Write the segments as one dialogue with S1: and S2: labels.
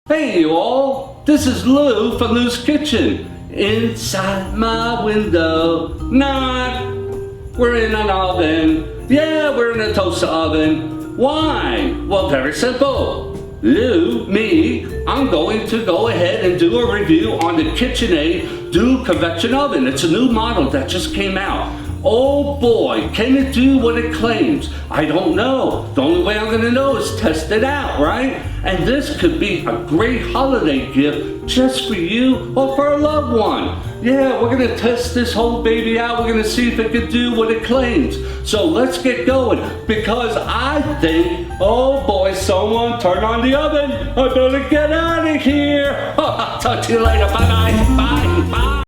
S1: Hey you all, this is Lou from Lou's Kitchen. Inside my window, we're in an oven. Yeah, we're in a toaster oven. Why? Well, very simple. I'm going to go ahead and do a review on the KitchenAid dual convection oven. It's a new model that just came out. Oh boy, can it do what it claims? I don't know. The only way I'm gonna know is test it out, right? And this could be a great holiday gift just for you or for a loved one. Yeah, we're gonna test this whole baby out. We're gonna see if it can do what it claims. So let's get going, because I think, oh boy, someone turn on the oven. I better get out of here. Talk to you later, bye-bye, bye.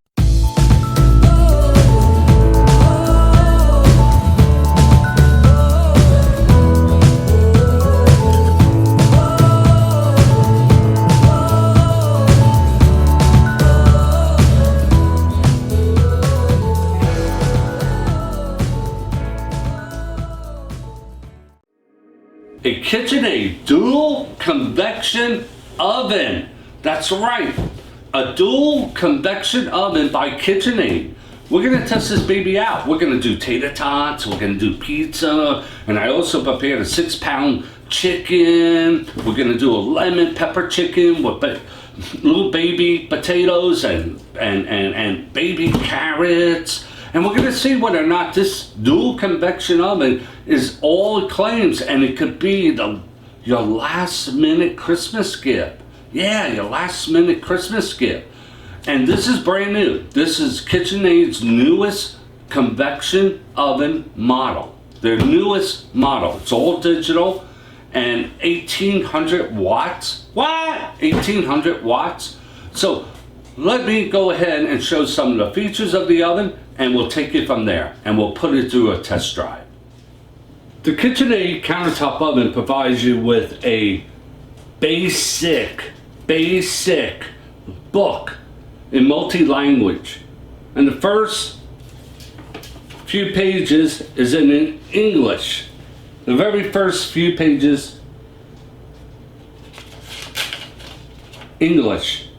S1: A KitchenAid dual convection oven. That's right, a dual convection oven by KitchenAid. We're gonna test this baby out. We're gonna do tater tots, we're gonna do pizza, and I also prepared a 6-pound chicken. We're gonna do a lemon pepper chicken with little baby potatoes and baby carrots. And we're gonna see whether or not this dual convection oven is all it claims, and it could be your last minute Christmas gift. Yeah, your last minute Christmas gift. And this is brand new. This is KitchenAid's newest convection oven model. Their newest model. It's all digital and 1800 watts. What? 1800 watts? So let me go ahead and show some of the features of the oven, and we'll take it from there, and we'll put it through a test drive. The KitchenAid countertop oven provides you with a basic book in multi-language. And the first few pages is in English. The very first few pages, English.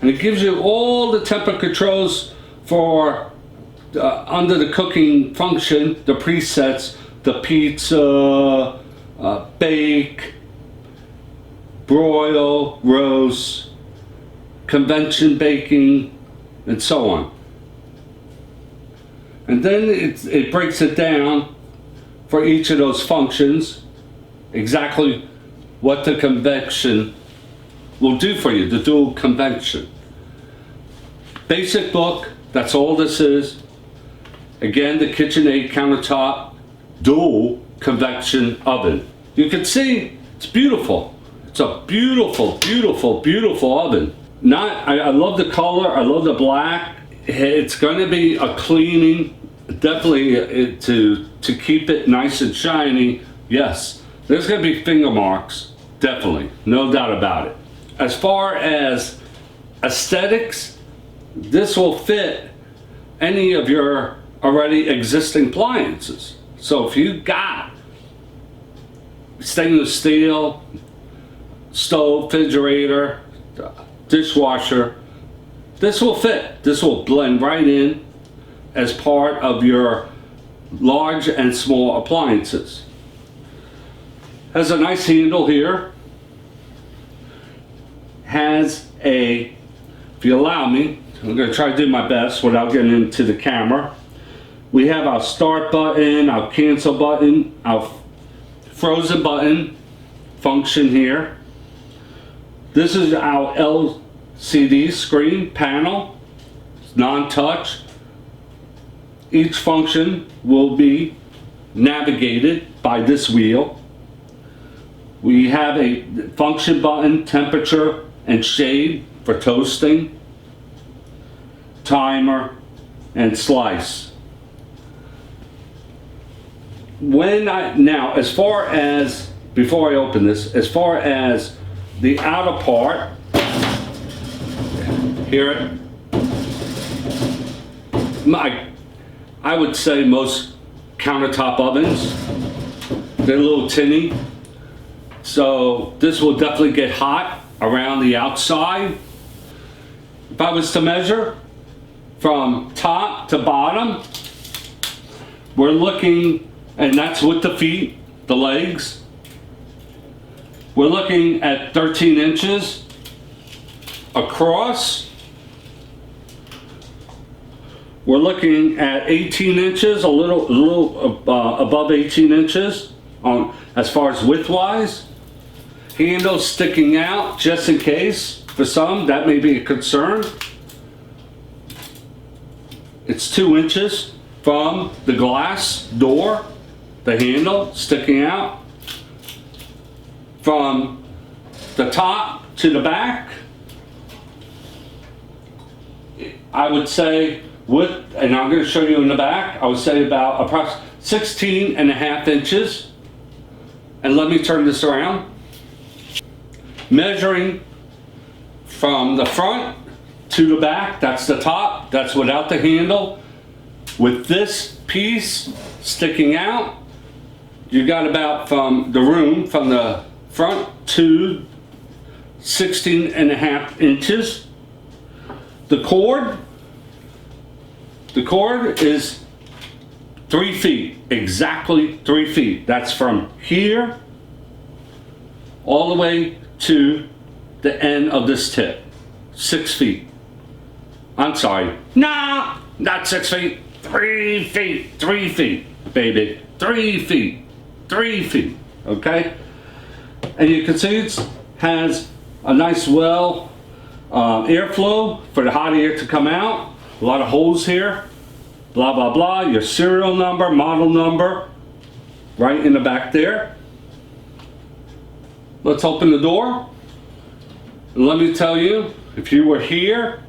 S1: And it gives you all the temperature controls for under the cooking function, the presets, the pizza, bake, broil, roast, convention baking, and so on. And then it breaks it down for each of those functions, exactly what the convection will do for you, the dual convection. Basic book, that's all this is. Again, the KitchenAid countertop dual convection oven. You can see it's beautiful. It's a beautiful, beautiful, beautiful oven. I love the color, I love the black. It's going to be a cleaning, definitely to keep it nice and shiny. Yes, there's going to be finger marks, definitely, no doubt about it. As far as aesthetics, this will fit any of your already existing appliances. So if you got stainless steel, stove, refrigerator, dishwasher, this will fit. This will blend right in as part of your large and small appliances. Has a nice handle here. Has a, if you allow me, I'm going to try to do my best without getting into the camera. We have our start button, our cancel button, our frozen button function here. This is our LCD screen panel, it's non-touch. Each function will be navigated by this wheel. We have a function button, temperature and shade for toasting, timer, and slice. Now, as far as, before I open this, as far as the outer part, here, I would say most countertop ovens, they're a little tinny. So this will definitely get hot around the outside. If I was to measure from top to bottom, we're looking, and that's with the feet, the legs, we're looking at 13 inches across. We're looking at 18 inches, a little above 18 inches on as far as width-wise. Handle sticking out, just in case. For some, that may be a concern. It's 2 inches from the glass door, the handle sticking out. From the top to the back, I would say and I'm going to show you in the back, I would say about approximately 16.5 inches. And let me turn this around. Measuring from the front to the back, that's the top, that's without the handle. With this piece sticking out, you got about from the room, from the front to 16.5 inches. The cord is 3 feet, exactly 3 feet. That's from here all the way to the end of this tip. 6 feet. I'm sorry. Nah, not 6 feet. 3 feet. 3 feet, baby. 3 feet. 3 feet. Okay? And you can see it has a nice airflow for the hot air to come out. A lot of holes here. Blah, blah, blah. Your serial number, model number, right in the back there. Let's open the door. And let me tell you, if you were here,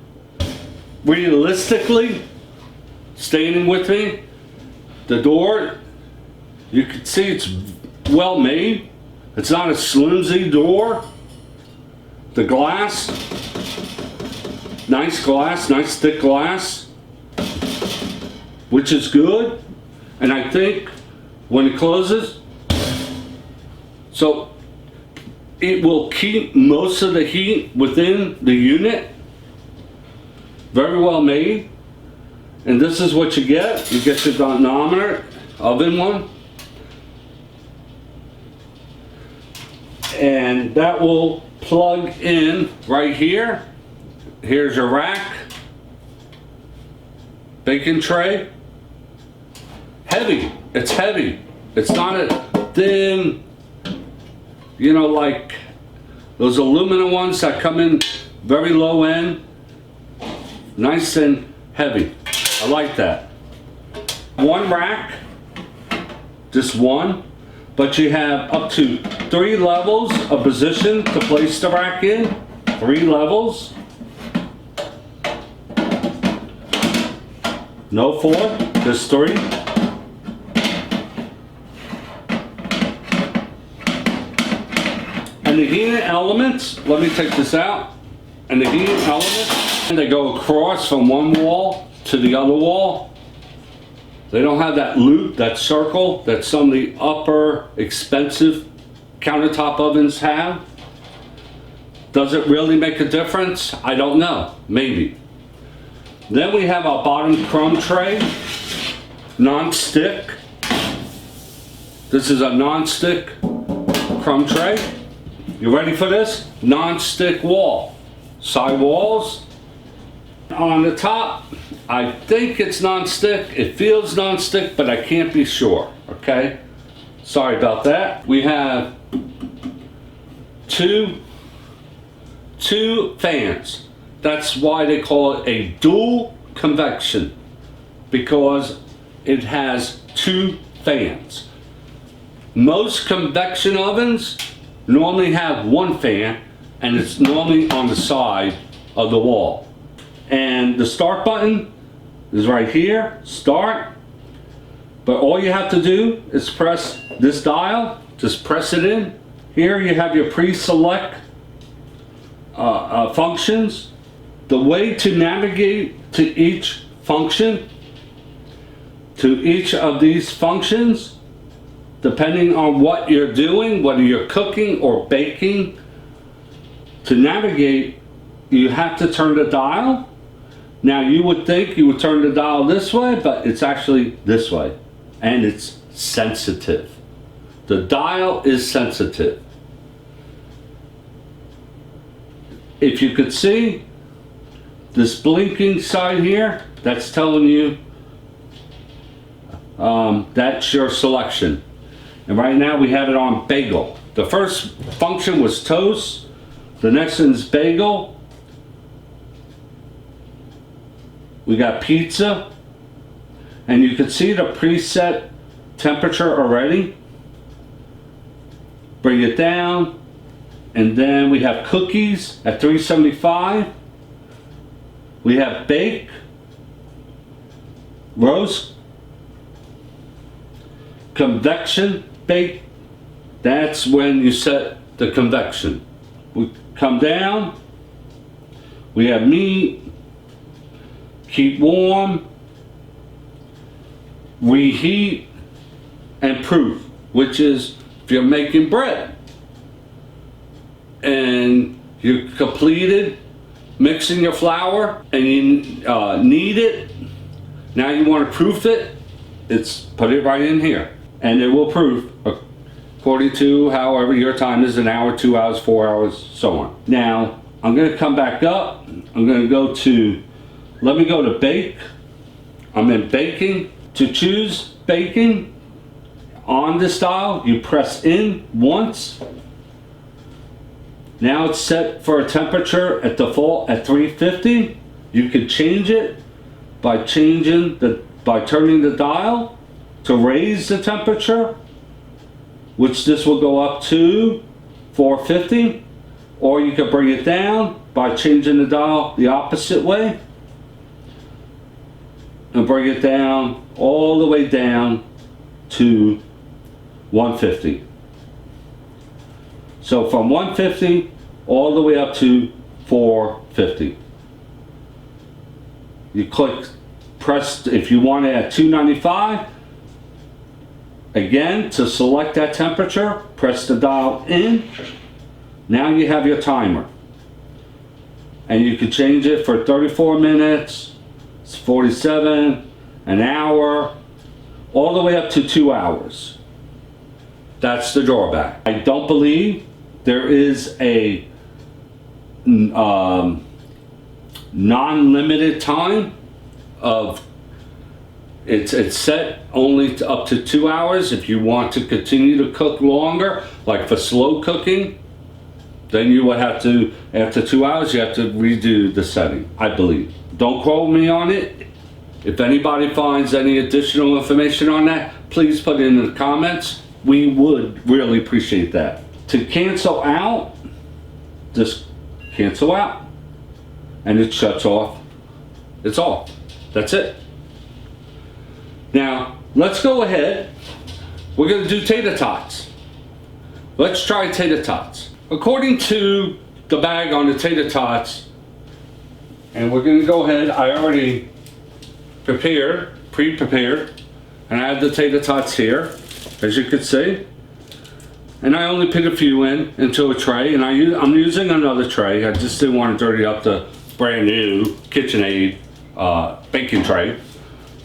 S1: realistically, standing with me, the door, you can see it's well made. It's not a flimsy door. The glass, nice thick glass, which is good. And I think when it closes, so it will keep most of the heat within the unit. Very well made. And this is what you get. You get your dynamometer oven one. And that will plug in right here. Here's your rack. Baking tray. Heavy. It's heavy. It's not a thin, you know, like those aluminum ones that come in very low end. Nice and heavy. I like that. One rack. Just one. But you have up to 3 levels of position to place the rack in. 3 levels. No 4, just 3. And the heating elements, let me take this out. And the heating elements, they go across from one wall to the other wall. They don't have that loop, that circle that some of the upper expensive countertop ovens have. Does it really make a difference? I don't know, maybe. Then we have our bottom crumb tray, non-stick. This is a non-stick crumb tray. You ready for this? Non-stick wall. Side walls. On the top, I think it's non-stick. It feels non-stick, but I can't be sure, okay? Sorry about that. We have two fans. That's why they call it a dual convection, because it has 2 fans. Most convection ovens normally have 1 fan, and it's normally on the side of the wall. And the start button is right here, start. But all you have to do is press this dial, just press it in. Here you have your pre-select functions. The way to navigate to each function, to each of these functions, depending on what you're doing, whether you're cooking or baking, To navigate, you have to turn the dial. Now you would think you would turn the dial this way, but it's actually this way. And it's sensitive. The dial is sensitive. If you could see this blinking side here, that's telling you that's your selection. And right now we have it on bagel. The first function was toast. The next one's bagel. We got pizza. And you can see the preset temperature already. Bring it down. And then we have cookies at 375. We have bake, roast, convection bake. That's when you set the convection. We come down. We have meat, keep warm, reheat, and proof, which is if you're making bread and you completed mixing your flour and you knead it, now you want to proof it, it's put it right in here and it will proof according to however your time is, an hour, 2 hours, 4 hours, so on. Now I'm going to come back up. I'm going to go to, let me go to bake. I'm in baking. To choose baking on this dial, you press in once. Now it's set for a temperature at default at 350. You can change it by turning the dial to raise the temperature, which this will go up to 450, or you can bring it down by changing the dial the opposite way and bring it down all the way down to 150. So from 150 all the way up to 450. You press, if you want it at 295, again, to select that temperature, press the dial in. Now you have your timer. And you can change it for 34 minutes, 47, an hour, all the way up to 2 hours. That's the drawback. I don't believe there is a non-limited time of it's set only up to 2 hours. If you want to continue to cook longer, like for slow cooking, then you would have to, after 2 hours, you have to redo the setting, I believe. Don't quote me on it. If anybody finds any additional information on that, please put it in the comments. We would really appreciate that. To cancel out, just cancel out. And it shuts off. It's off. That's it. Now, let's go ahead. We're going to do tater tots. Let's try tater tots. According to the bag on the tater tots, and we're going to go ahead, I already pre-prepared, and I have the tater tots here, as you can see. And I only put a few into a tray, and I'm using another tray. I just didn't want to dirty up the brand new KitchenAid baking tray.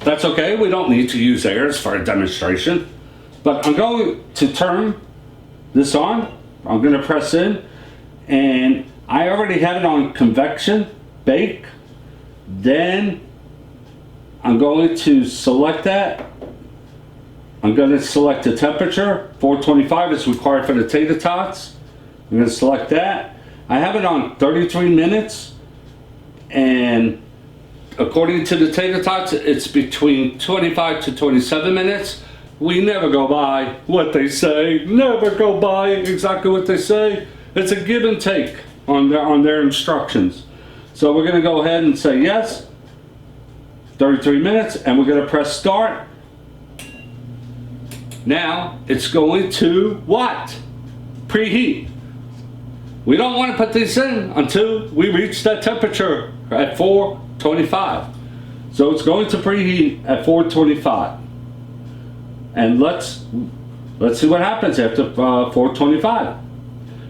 S1: That's okay, we don't need to use theirs for a demonstration. But I'm going to turn this on. I'm going to press in, and I already have it on convection, bake. Then I'm going to select that. I'm going to select the temperature. 425 is required for the tater tots. I'm going to select that. I have it on 33 minutes, and according to the tater tots, it's between 25 to 27 minutes. We never go by what they say. Never go by exactly what they say. It's a give and take on their instructions. So we're going to go ahead and say yes. 33 minutes, and we're going to press start. Now it's going to what? Preheat. We don't want to put these in until we reach that temperature at 425. So it's going to preheat at 425. And let's see what happens after 425.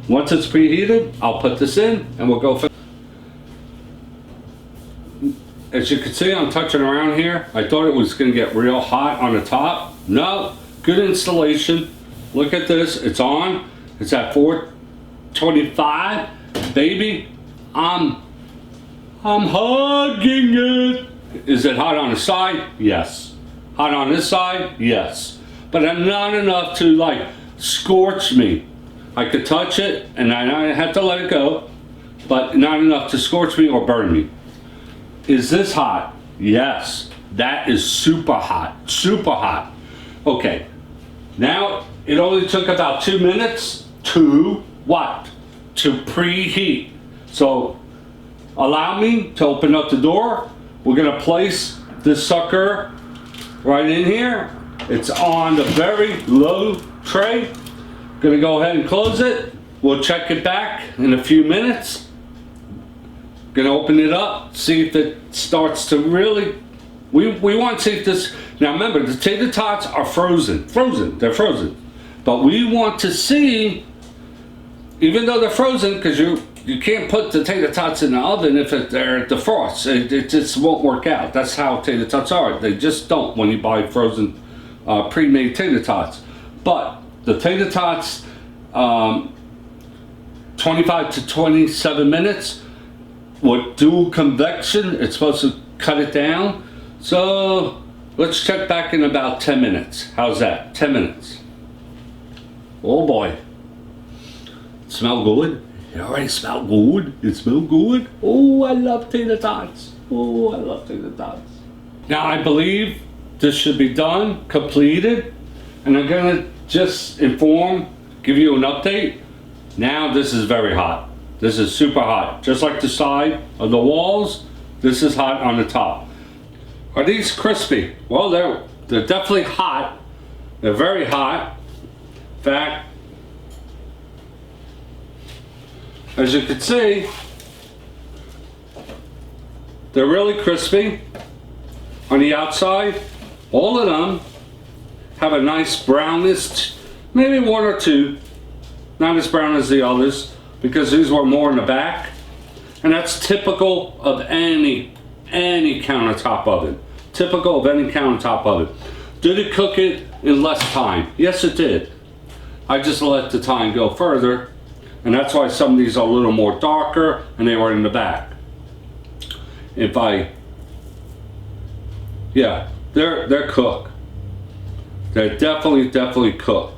S1: Once it's preheated, I'll put this in and we'll go for. As you can see, I'm touching around here. I thought it was going to get real hot on the top. No, good installation. Look at this, it's on. It's at 425. Baby, I'm hugging it. Is it hot on the side? Yes. Hot on this side? Yes. But not enough to like scorch me. I could touch it and I have to let it go, but not enough to scorch me or burn me. Is this hot? Yes. That is super hot. Super hot. Okay. Now, it only took about 2 minutes to what? To preheat. So, allow me to open up the door. We're gonna place this sucker right in here. It's on the very low tray. Gonna go ahead and close it. We'll check it back in a few minutes. Gonna open it up, see if it starts to really, we want to see if this, now remember the tater tots are frozen, they're frozen. But we want to see, even though they're frozen, because you can't put the tater tots in the oven if they're defrost. It just won't work out. That's how tater tots are. They just don't when you buy frozen pre-made tater tots. But the tater tots, 25 to 27 minutes, with dual convection, it's supposed to cut it down. So let's check back in about 10 minutes. How's that? 10 minutes. Oh boy. Smell good? It already smell good. It smells good. Oh, I love tater tots. Oh, I love tater tots. Now I believe this should be done, completed. And I'm gonna just give you an update. Now this is very hot. This is super hot. Just like the side of the walls, this is hot on the top. Are these crispy? Well, they're definitely hot. They're very hot. In fact, as you can see, they're really crispy on the outside. All of them have a nice brownness, maybe one or two, not as brown as the others, because these were more in the back. And that's typical of any countertop oven. Typical of any countertop oven. Did it cook it in less time? Yes, it did. I just let the time go further, and that's why some of these are a little more darker and they were in the back. Yeah, they're cooked. They're definitely cooked.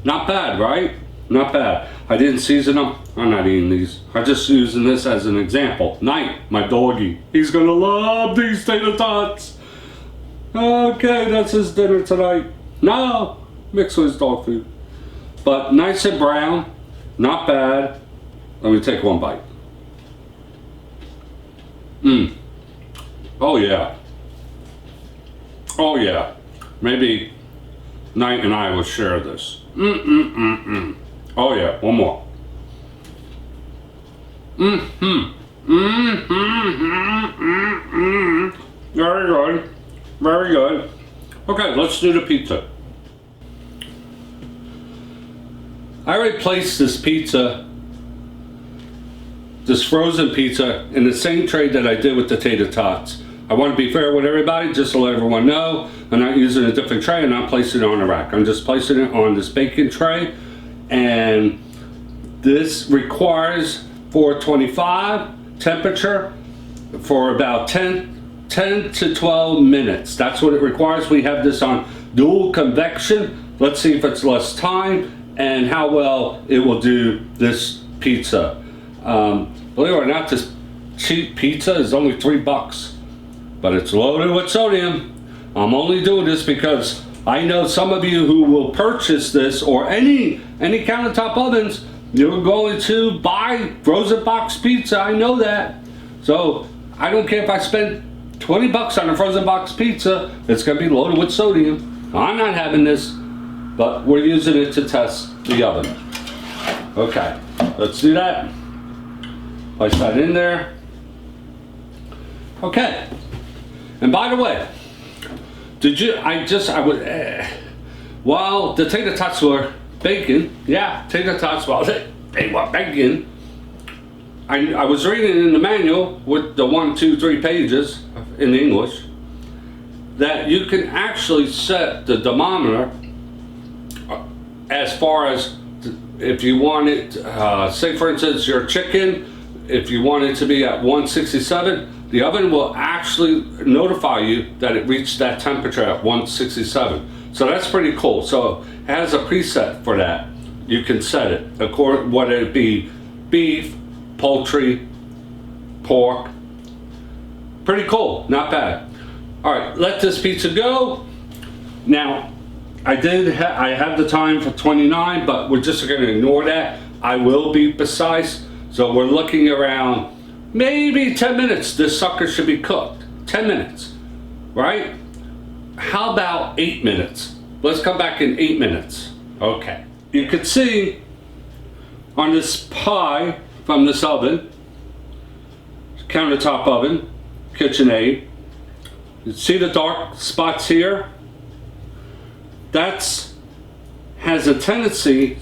S1: Not bad, right? Not bad. I didn't season them. I'm not eating these. I'm just using this as an example. Knight, my doggy, he's gonna love these tater tots. Okay, that's his dinner tonight. No, mix with his dog food. But nice and brown, not bad. Let me take one bite. Oh yeah. Oh yeah. Maybe Knight and I will share this. Oh yeah, one more. Very good. Very good. Okay, let's do the pizza. I already placed this frozen pizza in the same tray that I did with the tater tots. I want to be fair with everybody, just to let everyone know I'm not using a different tray and not placing it on a rack. I'm just placing it on this baking tray, and this requires 425 temperature for about 10 to 12 minutes. That's what it requires. We have this on dual convection. Let's see if it's less time and how well it will do this pizza. Believe it or not, this cheap pizza is only $3, but it's loaded with sodium. I'm only doing this because I know some of you who will purchase this, or any countertop ovens, you're going to buy frozen box pizza. I know that. So I don't care if I spend $20 on a frozen box pizza, it's gonna be loaded with sodium. I'm not having this, but we're using it to test the oven. Okay, let's do that. Place that in there. Okay. And by the way, while the tater tots were baking, yeah, tater tots, while they were begging. I was reading in the manual with the 1, 2, 3 pages in English that you can actually set the thermometer as far as if you want it, say for instance your chicken, if you want it to be at 167, the oven will actually notify you that it reached that temperature at 167. So that's pretty cool. So it has a preset for that. You can set it according, whether it be beef, poultry, pork. Pretty cool, not bad. All right, let this pizza go. Now, I have the time for 29, but we're just gonna ignore that. I will be precise. So we're looking around maybe 10 minutes. This sucker should be cooked. 10 minutes, right? How about 8 minutes? Let's come back in 8 minutes. Okay. You can see on this pie from this oven, countertop oven, KitchenAid, you see the dark spots here? That's has a tendency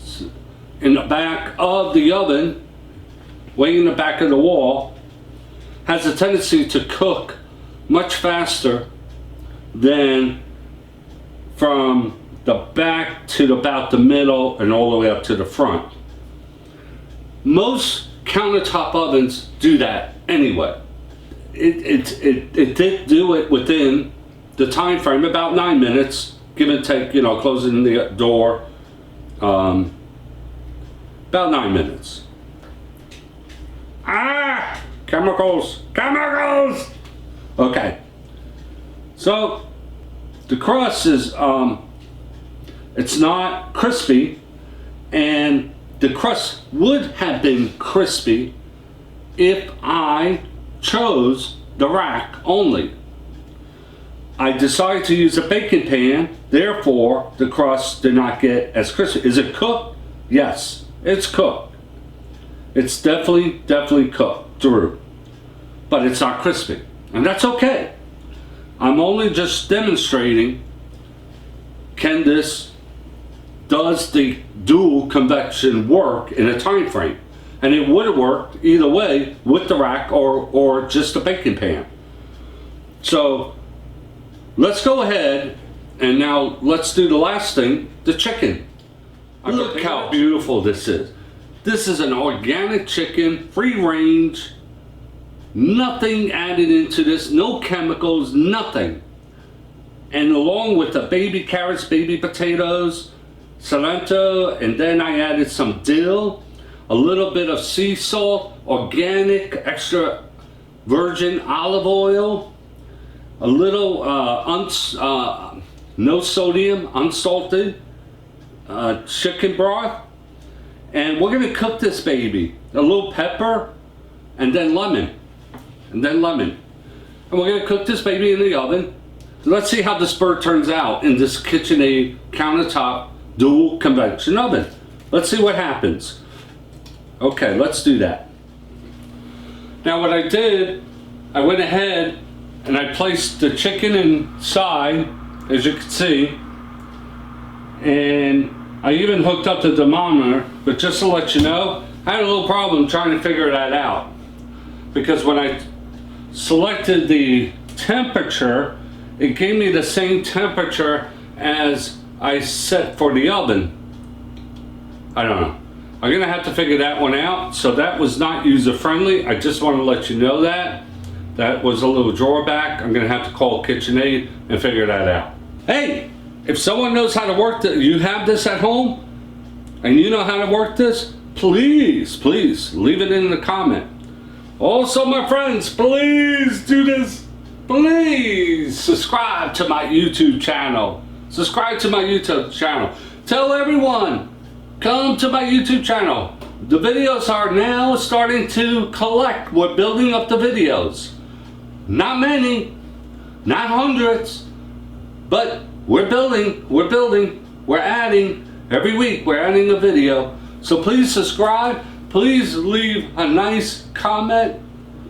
S1: in the back of the oven, way in the back of the wall, has a tendency to cook much faster than from the back to about the middle and all the way up to the front. Most countertop ovens do that anyway. It did do it within the time frame, about 9 minutes, give and take, you know, closing the door, about 9 minutes. Ah, chemicals. Okay, so the crust is it's not crispy, and the crust would have been crispy if I chose the rack only. I decided to use a baking pan, therefore the crust did not get as crispy. Is it cooked? Yes, it's cooked. It's definitely cooked through, but it's not crispy, and that's okay. I'm only just demonstrating, does the dual convection work in a time frame? And it would have worked either way with the rack or just a baking pan. So let's go ahead and now let's do the last thing, the chicken. Look how beautiful this is. This is an organic chicken, free range, nothing added into this, no chemicals, nothing. And along with the baby carrots, baby potatoes, cilantro, and then I added some dill, a little bit of sea salt, organic, extra virgin olive oil, a little no sodium, unsalted chicken broth, and we're gonna cook this baby. A little pepper, and then lemon, and we're gonna cook this baby in the oven. Let's see how this bird turns out in this KitchenAid countertop dual convection oven. Let's see what happens. Okay, let's do that. Now what I did, I went ahead and I placed the chicken inside, as you can see, and I even hooked up the thermometer, but just to let you know, I had a little problem trying to figure that out, because when I selected the temperature, it gave me the same temperature as I set for the oven. I don't know. I'm gonna have to figure that one out. So that was not user friendly. I just want to let you know that. That was a little drawback. I'm gonna have to call KitchenAid and figure that out. Hey, if someone knows how to work this, you have this at home, and you know how to work this, please leave it in the comment. Also, my friends, please do this. Please subscribe to my YouTube channel. Tell everyone, come to my YouTube channel. The videos are now starting to collect. We're building up the videos. Not many, not hundreds, but we're building. We're adding every week. We're adding a video. So please subscribe. Please leave a nice comment.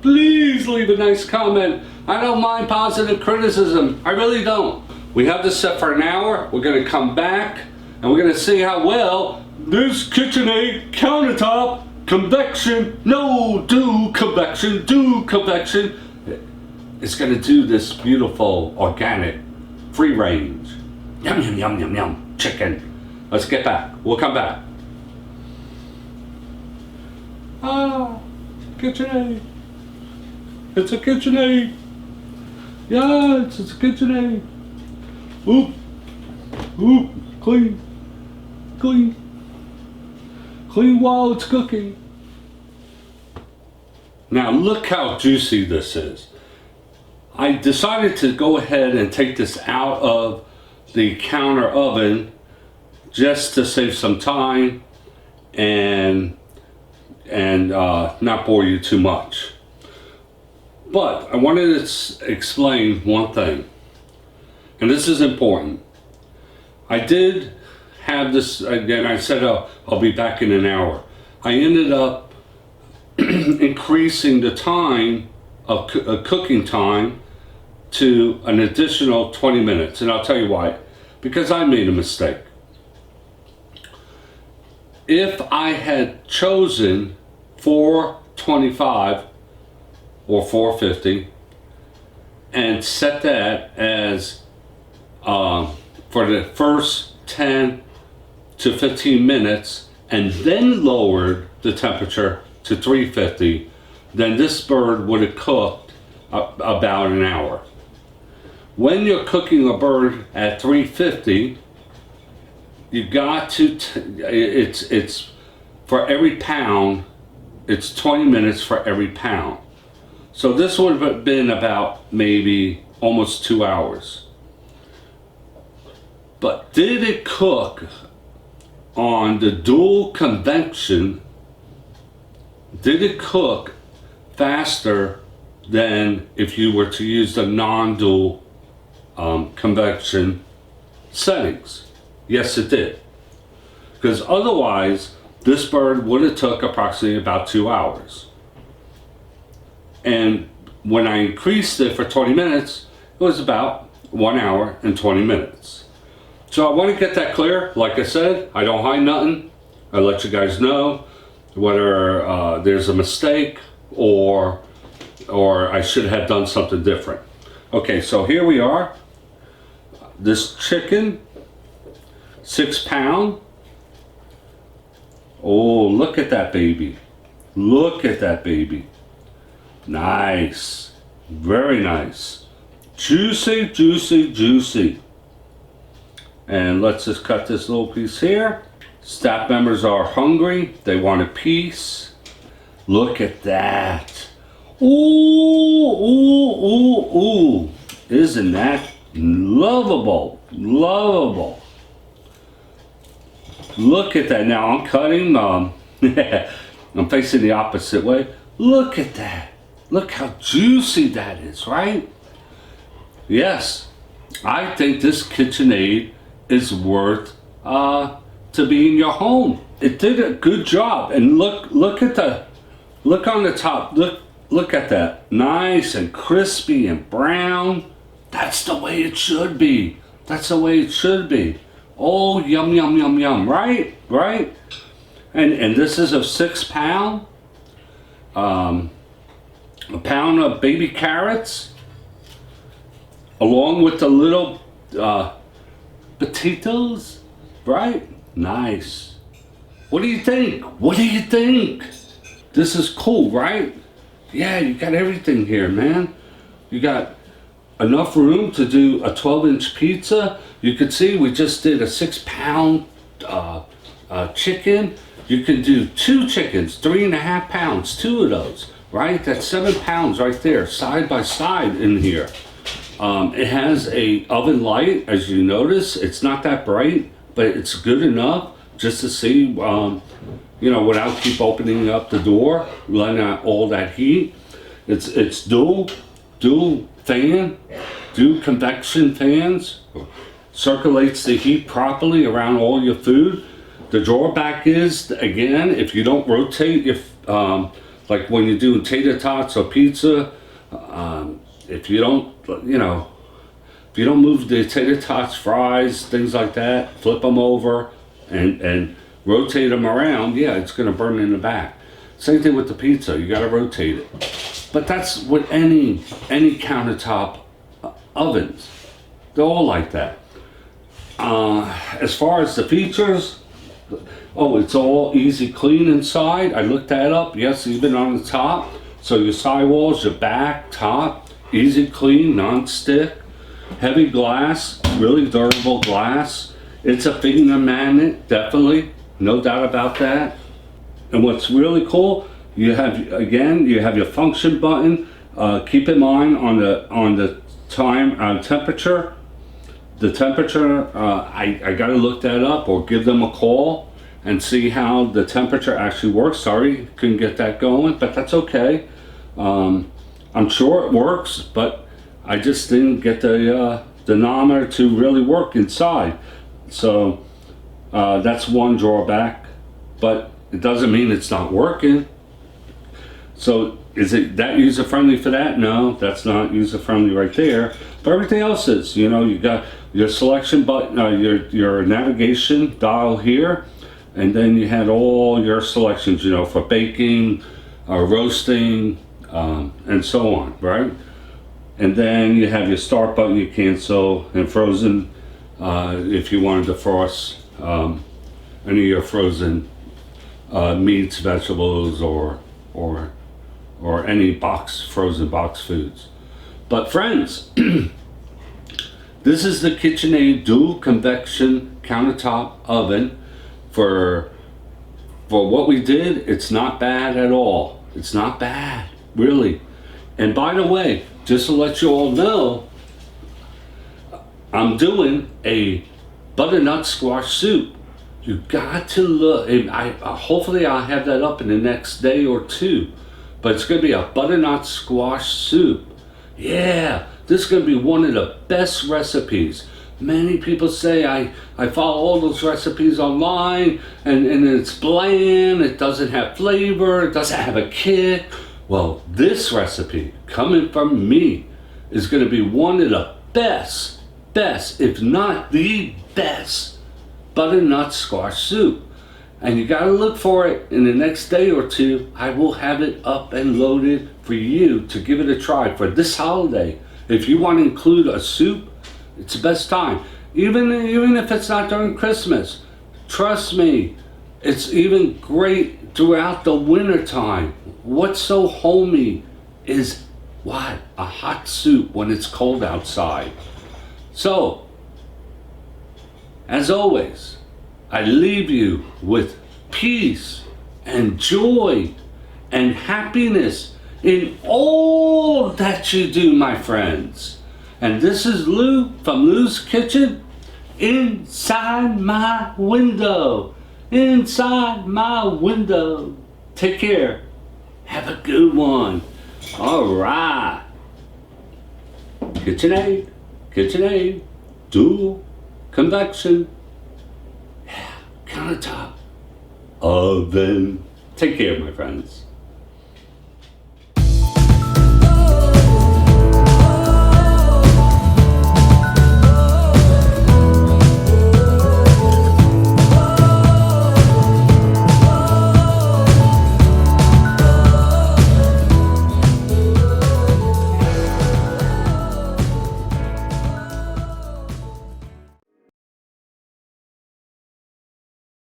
S1: I don't mind positive criticism. I really don't. We have this set for an hour. We're going to come back and we're going to see how well This KitchenAid countertop convection, no, do convection, it's gonna do this beautiful, organic, free range. Yum, yum, yum, yum, yum, chicken. Let's get back, we'll come back. Ah, KitchenAid. It's a KitchenAid. Yeah, it's a KitchenAid. Oop, oop, clean, clean. Clean while it's cooking. Now look how juicy this is. I decided to go ahead and take this out of the counter oven just to save some time and not bore you too much. But I wanted to explain one thing, and this is important. I did have this, again, I said I'll be back in an hour. I ended up increasing the time of cooking time to an additional 20 minutes, and I'll tell you why. Because I made a mistake. If I had chosen 425 or 450 and set that as for the first 10 to 15 minutes and then lowered the temperature to 350, then this bird would have cooked about an hour. When you're cooking a bird at 350, you got to, it's for every pound, it's 20 minutes for every pound. So this would have been about maybe almost 2 hours. But did it cook on the dual convection? Did it cook faster than if you were to use the non-dual convection settings? Yes, it did. Because otherwise, this bird would have took approximately about 2 hours. And when I increased it for 20 minutes, it was about 1 hour and 20 minutes. So I want to get that clear. Like I said, I don't hide nothing. I let you guys know whether there's a mistake or I should have done something different. Okay, so here we are. This chicken, 6 pound. Oh, look at that baby. Look at that baby. Nice. Very nice. Juicy, juicy, juicy. And let's just cut this little piece here. Staff members are hungry. They want a piece. Look at that. Ooh, ooh, ooh, ooh. Isn't that lovable? Lovable. Look at that. Now I'm cutting. I'm facing the opposite way. Look at that. Look how juicy that is, right? Yes, I think this KitchenAid is worth to be in your home. It did a good job, and look at the on the top. Look at that, nice and crispy and brown. That's the way it should be. That's the way it should be. Oh, yum, yum, yum, yum, right? Right? And this is a 6 pound. A pound of baby carrots, along with the little potatoes, right? Nice. What do you think? What do you think? This is cool, right? Yeah, you got everything here, man. You got enough room to do a 12-inch pizza. You can see we just did a 6 pound chicken. You can do 2 chickens, 3.5 pounds, 2 of those, right? That's 7 pounds right there, side by side in here. It has a oven light, as you notice. It's not that bright, but it's good enough just to see, you know, without keep opening up the door, letting out all that heat. It's dual fan, dual convection fans, circulates the heat properly around all your food. The drawback is, again, if you don't rotate, like when you're doing tater tots or pizza, if you don't, you know, if you don't move the tater tots, fries, things like that, flip them over and rotate them around, yeah, it's going to burn in the back. Same thing with the pizza, you got to rotate it. But that's with any countertop ovens. They're all like that. As far as the features, oh, it's all easy clean inside. I looked that up. Yes, even on the top. So your sidewalls, your back, top, easy clean, non-stick, heavy glass, really durable glass. It's a finger magnet, definitely, no doubt about that. And what's really cool, you have your function button. Keep in mind on the time temperature. The temperature, I got to look that up or give them a call and see how the temperature actually works. Sorry, couldn't get that going, but that's okay. I'm sure it works, but I just didn't get the thermometer to really work inside. So that's one drawback, but it doesn't mean it's not working. So is it that user-friendly for that? No, that's not user-friendly right there. But everything else is, you know, you got your selection button, your navigation dial here, and then you had all your selections, you know, for baking, roasting, and so on, right? And then you have your start button, you cancel, and frozen, if you wanted to frost any of your frozen meats, vegetables, or any frozen box foods. But friends, this is the KitchenAid dual convection countertop oven. For what we did, it's not bad at all. It's not bad, really. And by the way, just to let you all know, I'm doing a butternut squash soup. You got to look. Hopefully I'll have that up in the next day or two. But it's going to be a butternut squash soup. Yeah, this is going to be one of the best recipes. Many people say I follow all those recipes online and it's bland, it doesn't have flavor, it doesn't have a kick. Well, this recipe coming from me is going to be one of the best, if not the best, butternut squash soup. And you got to look for it in the next day or two. I will have it up and loaded for you to give it a try for this holiday. If you want to include a soup, it's the best time. Even if it's not during Christmas, trust me, it's even great throughout the winter time. What's so homey is what? A hot soup when it's cold outside. So, as always, I leave you with peace and joy and happiness in all that you do, my friends. And this is Lou from Lou's Kitchen, inside my window. Inside my window. Take care. Have a good one. All right. KitchenAid, dual convection countertop oven. Take care, my friends.